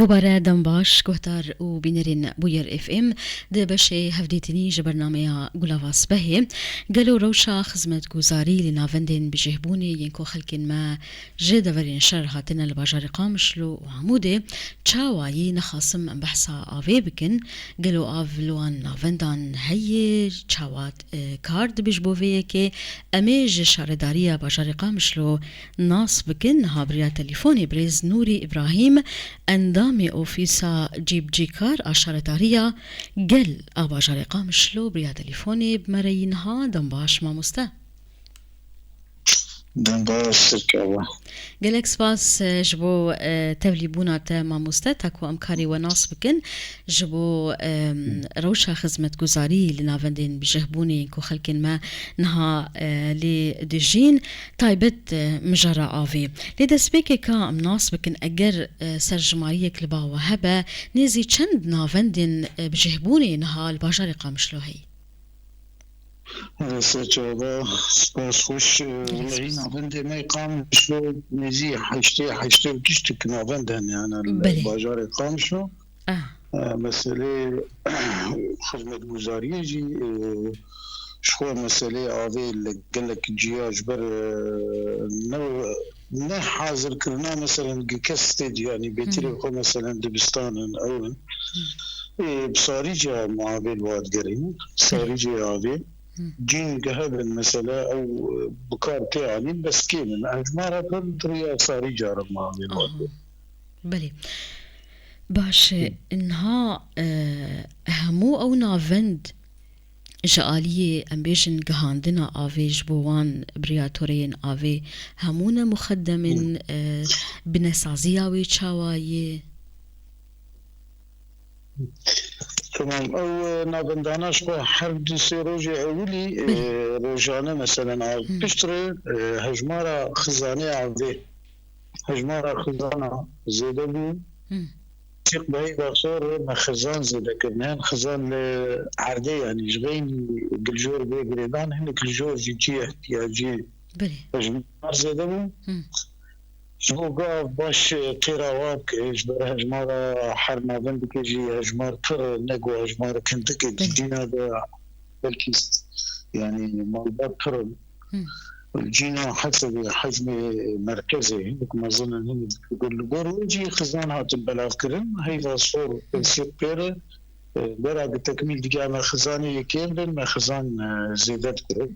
دوباره دم باش گهتر و بینرین بویر اف ام ده بشه هفدیتنی جبرنامه گلاواس بهه گلو روشا خدمت گزاری لناوندین بجهبونی ینکو خلکن ما جدورین شر هاتن الباجار قامشلو و عموده چاوایی نخاسم ام بحثا آوه بکن گلو آولوان ناوندان هی چاوات کارد بجبوه که امیج شارداری باجار قامشلو ناس بکن هابریا تلیفونی برز نوری ابراهیم اندام اوفیسا جیب جیکار آشارتاریا گل آباجار قامشلو بریا تلیفونی بمرین ها دنباش ماموسته دنباش سرکاوه گل اکسپاس جبو تبلیبونات ماموسته تاکو امکاری و ناس بکن جبو روشا خدمت گزاری لناوندین بجهبونی کو خلکن ما نها لی دجین تایبت مجرى آوی لی دسبیکی که ام ناس بکن اگر سرجماریه کلبا و هبه نیزی چند ناوندین بجهبونی نها الباجار قامشلو هی سرکاوه سپاس خوش والله ناونده ما قامشلو نزی حشته و کشتک ناوندن يعني الباجار قامشلو مسئله خدمت گزاریه جی شخو مسئله آوه لگلک جیاج بر نه حاضر کرنا مثلا کستید يعني بيتري خو مثلا دبستان اول بصاري جا معابل وادقرين صاري جا آوه جين قهبن مثلا او بكار تاعني بس كيمن اجمارا بنطريا صاري جا معابل وادقرين بلي باش انها همو او ناوند جالية ام بيجن قهاندنا آوي جبوان برياتورين آوي همونا مخدمن بنسازياوي چاواي تمام او نابنداناش با هر دو سه روز اولی روزانه مثلا پشتر هجمارا خزانه آوي هجمارا خزانه زیده بی تيق باي باصور مخزان زيدا كرنان خزان عردي يعني جغين قلجور بي قريبان هن قلجور جي احتياجي بلي زيدا بو جبو قاف باش قراوات جبر هجمارا حرما بندك جي هجمار تر نقو هجمار كنتك جينا دا بلكيست يعني مالبات تر جينا حسب حجم مركزي كما ظن هنا يقول بروجي خزانها تبلاغ كرن هي صور بنسيب بير برا بالتكميل دقيقة خزاني كامل ما خزان زيادات كرن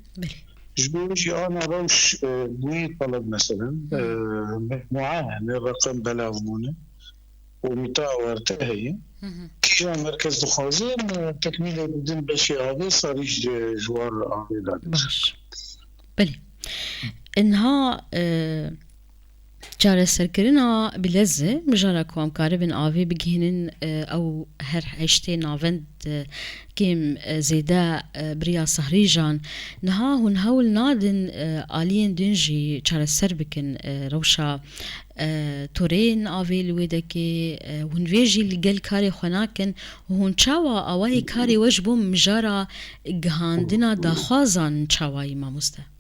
جبوجي أنا روش بوي طلب مثلا مجموعة من رقم بلاغ مونة ومتاور تهي كي جا مركز دخوازين تكميل بدن بشي هذا صار جوار عاملات باش بلي انها جارة سرکرنا بلزه مجارة کوام کاربن آوی بگهنن او هر عشته ناوند كيم زيدا بريا صهري جان نها هون هول نادن آلين دنجي جارة سربكن روشا تورين آوي لويدكي هون ويجي لقل كاري خناكن وهون چاوا آواي كاري وجبو مجارة گهاندنا داخوازان چاواي ما مسته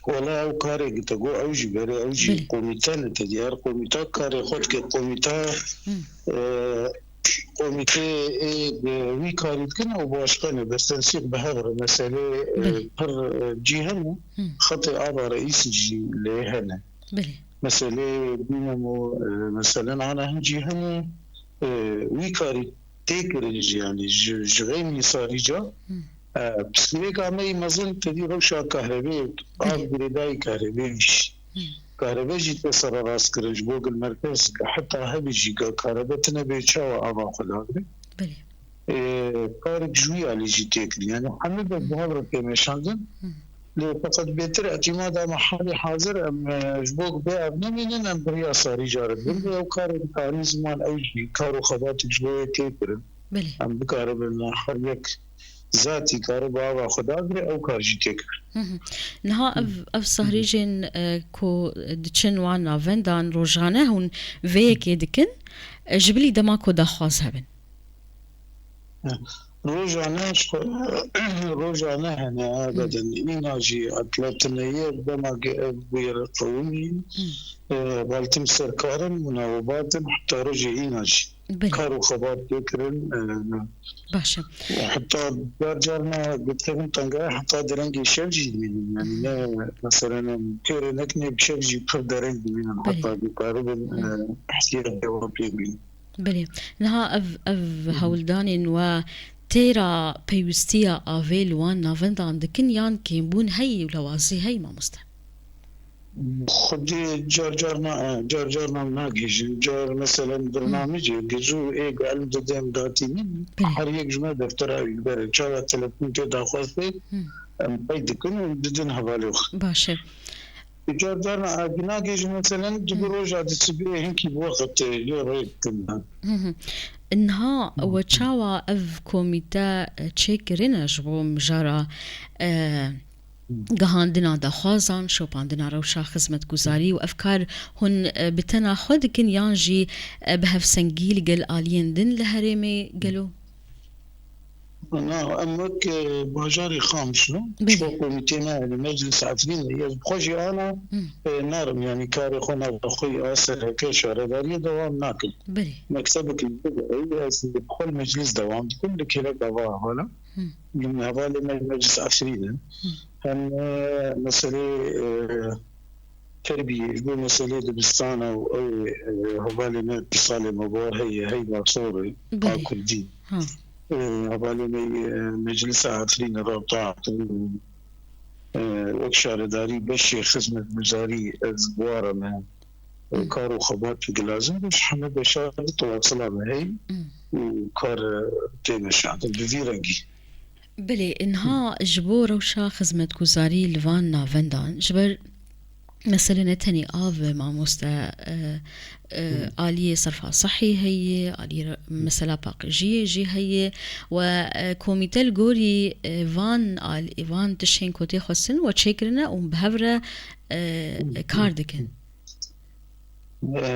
ولا او كاري تقو اوجي بري اوجي قوميتان تديار قوميتا كاري خود كي قوميتا قوميتي وي كاري كنا وباشقنا بس تنسيق بهذا مسألة بر جهنم خطي ابا رئيس جي لهنا مسألة بينمو مثلا انا هم جهنم وي كاري تيكرج يعني جغيني صاريجا بس ليك عمي مازال تدي روشا كهرباء غريداي كهرباءش كهرباء جيت صار راس كرج بوق المركز حتى هبي جي كهرباء تنبي تشاو ابا خلاص بلي كارك جوي على جيتك يعني حمد بهذا كمشاندن فقط بيتر اعتماد محلي حاضر ام جبوك بيع بنمين ام بريا صار جارب بل او كار كاريز مال اي كارو خبات جوي كيبر بلي ام بكارب حريك ذاتي كهرباء وخداغري او كارجيتك نها اف صهريجين كو دچن وانا فندان روجانه هون ويك دكن جبلي دماكو دخواز هبن روجانا هنا أبدا إناجي أطلتني بما بوير قومي بالتم سركارن مناوبات حتى رجع إناجي كارو خبر ذكرن باشا حتى جارنا قلت لهم تنقى حتى درنجي شبجي من يعني مثلا كير نكني بشبجي بفدرنجي من حتى بقارب احتياج دوابي من بله نها اف هولدان و تيرا بيوستيا آویل وان نافندان دکن یان کیمبون هی ولوازی هی ما مسته خودی جارنا ناگیج جار مثلا برنامجی گزو ایگ علم دادم داتینی هر یک جمعه دفترهای بره جاوا تلفن که داخواسته باید کنم دادن حوالی باشه جارنا ناگیج مثلا دبروج عادی سبیه هنکی بوقت یوری کنن انها وتشاوا اف كوميتا تشيكرينا جبو مجارا گهاندنا دخوازان شوپاندنا روشا خدمت گزاری و افکار هن بتنا خود کن یانجی بهف سنگیل گل آلین دن لهرمي قالوا أنا أمك باجاري خامس شو كوميتينا المجلس عفرين هي بخوجي أنا نارم يعني كاري خونا أخوي آسر هكا شهرداري دوام ناكل مكتبك البدعي بكل مجلس دوام كل كلا دواء هنا من هذا مجلس عفرين هم مسألة تربية جو مسألة دبستانة أو هبالي ما اتصال مبار هي مصوري أكل دي هبالي مجلس عفرين رابطة وكشار داري بشي خدمة مزاري أزبوارة من كارو خبات في جلازم بش حمد بشارة تواصلها بهي وكار تيمش عندهم بفيرنجي بلي انها جبو روشا خدمة گزاری لوان نافندان جبر مثلا نتني آف مع مستا آلية صرفها صحي هي آلية مثلا باقجية جي هي وكوميتة الجوري فان تشين كوتي خسن وتشيكرنا ومبهورة كاردكن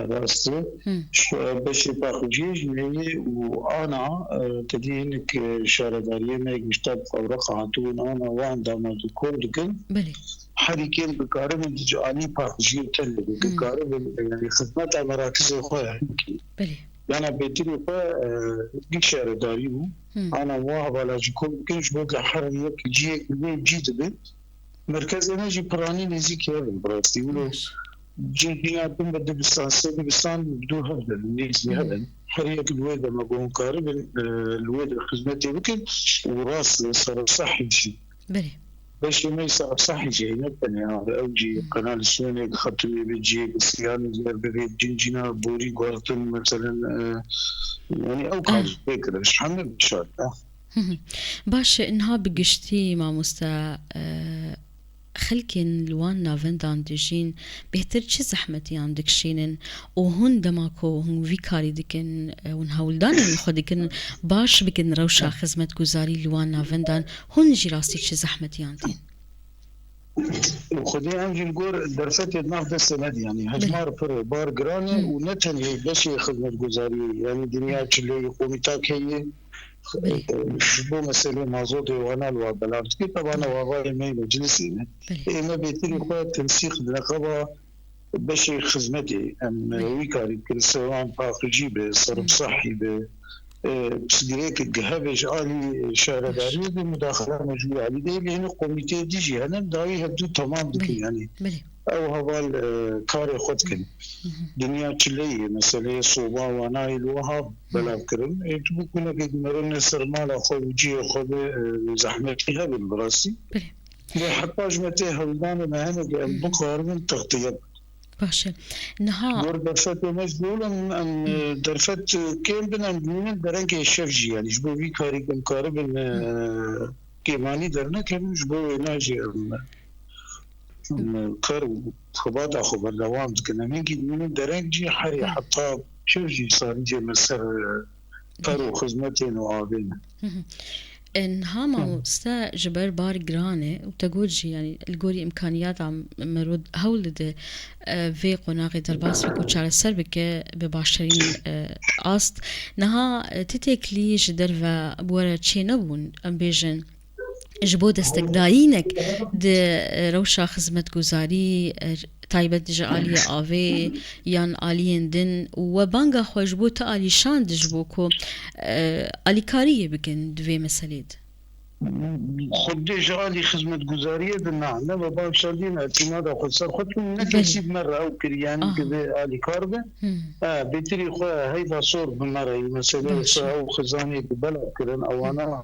بس بشي باقجية هي وأنا تدينك شاردارية ما يجتاب أوراق عطون أنا وان دامات كوردكن بلي حريكين بقارب الجاني باقجية تلي بقارب يعني خدمات مراكز خويا بلي أنا بيتري خويا شارداري أنا واحد على جكم كنش بقى حرية جي جديد مركز نجي براني نزيك يا براستي ولو جينا بن دبستان بدون هذا النيزي هذا حرية الويدة ما بقول قارب الويدة خدمتي وكل وراس صار صحي شيء بلي باش ما يصير صحي شيء نبني هذا أوجي قناة السوني خطوي بيجي بسيان زي ببيت جنجنا بوري قارتن مثلا يعني أو كار فكرة مش حمل بشار باش إنها بقشتي ما مستا خلكن لوان نافندان دجين بهتر چه زحمتي عندك شينن وهن دماكو هن ويكاري دكن ون هولدان خودكن باش بكن روشا خدمت گزاری لوان نافندان هن جراسي چه زحمتي عندين خدي أنجي نقول درست يدماغ دست نادي يعني هجمار فر بار جراني ونتني بشي خدمت گزاری يعني دنيا تشلي قوميتاك هي شبو مسألة مازوتي وانا الوابلارتكي طبعا وابا مي مجلسي ما بيتري خواه تنسيق دنقبا بشي خدمتي ام ويكاري كل سواء باقجي بصرف صحي بسدريك الجهابش آلي شارداري بمداخلة مجموعة علي دي لأنه قوميتي ديجي هنا داي هبدو تمام دكي يعني أو هذا كاري خود كن دنيا تشلي مثلا صوبا وانا الوهاب بلا كرم يجب كنا كمرنا سرمالا خو جي خو زحمتها بالبراسي حتى جمتي هولدان ما هنا بقار من تغطية باشا نها دور درفت مجبول ان درفت كم بنا من درنك الشفجي يعني جبو في كاري كم كارب كيماني درنا كم جبو ناجي كارو خباطة خبر دوام كنا من درنجي حري حتى شفجي صار يجي مسر كارو خدمتين وعابين انها مامۆستا جبر بار گرانه وتقولجي يعني الجوري امكانيات عم مرود هولد في قناغي درباس بكو تشار سر بك بباشرين است نها تتكلي جدر و بورا تشي نبون ام بيجن جبو دستگدایینک ده روشا خدمت گزاری تایبەت دژە ئالیە ئاوێ یان ئالیên din و بانگا xwe ji bo te alîşan dij bo ku alîkariyê bikin di vê meselê de. خود جالي خدمة جزارية دنا نبى بامشالين اعتماد خود سر خود نكسب مرة أو كريان كذا آلي كاربة بتري خو هيدا صور بمرة مثلا أو خزانة ببلع كرن أو أنا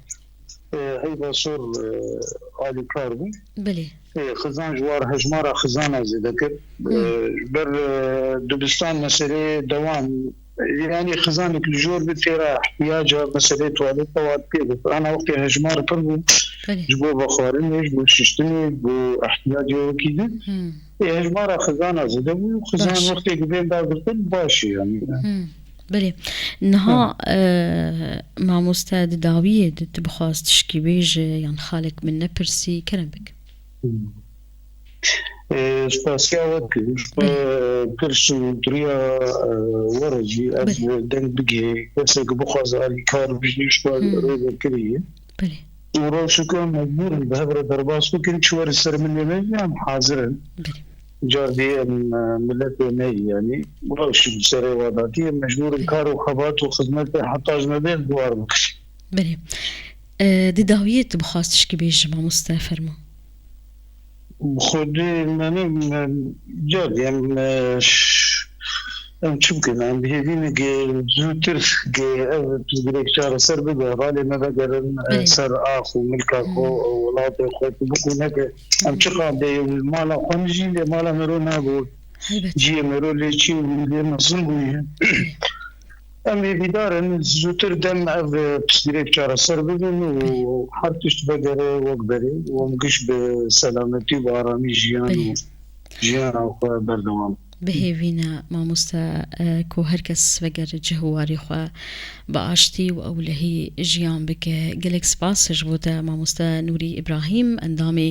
هيدا صور آلي كاربة بله خزان جوار هجمارة خزانة زي ذكر بر دبستان مثلا دوام يعني خزانة الجور بتيرا احتياجها مسألة تواليت تواليت كده أنا وقت هجمار كربو جبو بخارين جبو ششتني جبو احتياجه كده هجمار خزانة زده وخزان وقت قبل ده قلت باشي يعني بله نها مامۆستا داویە بخواست تشکی بێژ یان خالك من نەپرسی کەرم بک سپاسیا وکیش کرشو دریا ورجی از دنگ بگی کسی که بخواست آلی کار بجنیش باید روی کریه بله ورو شکر مجبور به هبر درباس بکن چوار سر من نمیم حاضرن جاردی ملت نهی يعني ورش سر واداتی مجبور کار و خبات و خدمت حتی جنبه دوار بکش بله داویە بخواست تشکی بێژ مامۆستا فەرمو خود من جاد يعني ممكن عم بهدينا زوتر بتقولك شهر سر بقى غالي ما بقدر سر اخو ملك اخو ولاد اخو بكون هيك عم تشقى مالا خنجي مالا مرونا بو جي مرو ليشي مصنبوي أمي بدار زوتر دم بتقولك شهر سر بقى وحرتش بقدر وقدري ومقش بسلامتي وآرامي جيان أو بردوام بهێڤینە مامۆستا کۆ هەرکەس وەگەر جهواری خوا بەئاشتی و ئەولەهی ژیان بکە gelek spasî ji bo te mamoste Nûrî İbrahîm endamê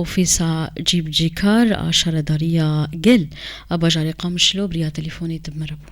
ofîsa cîbicîkar a şaredariya gel a bajarê Qamişlo biriya telefûnê dibme re bû.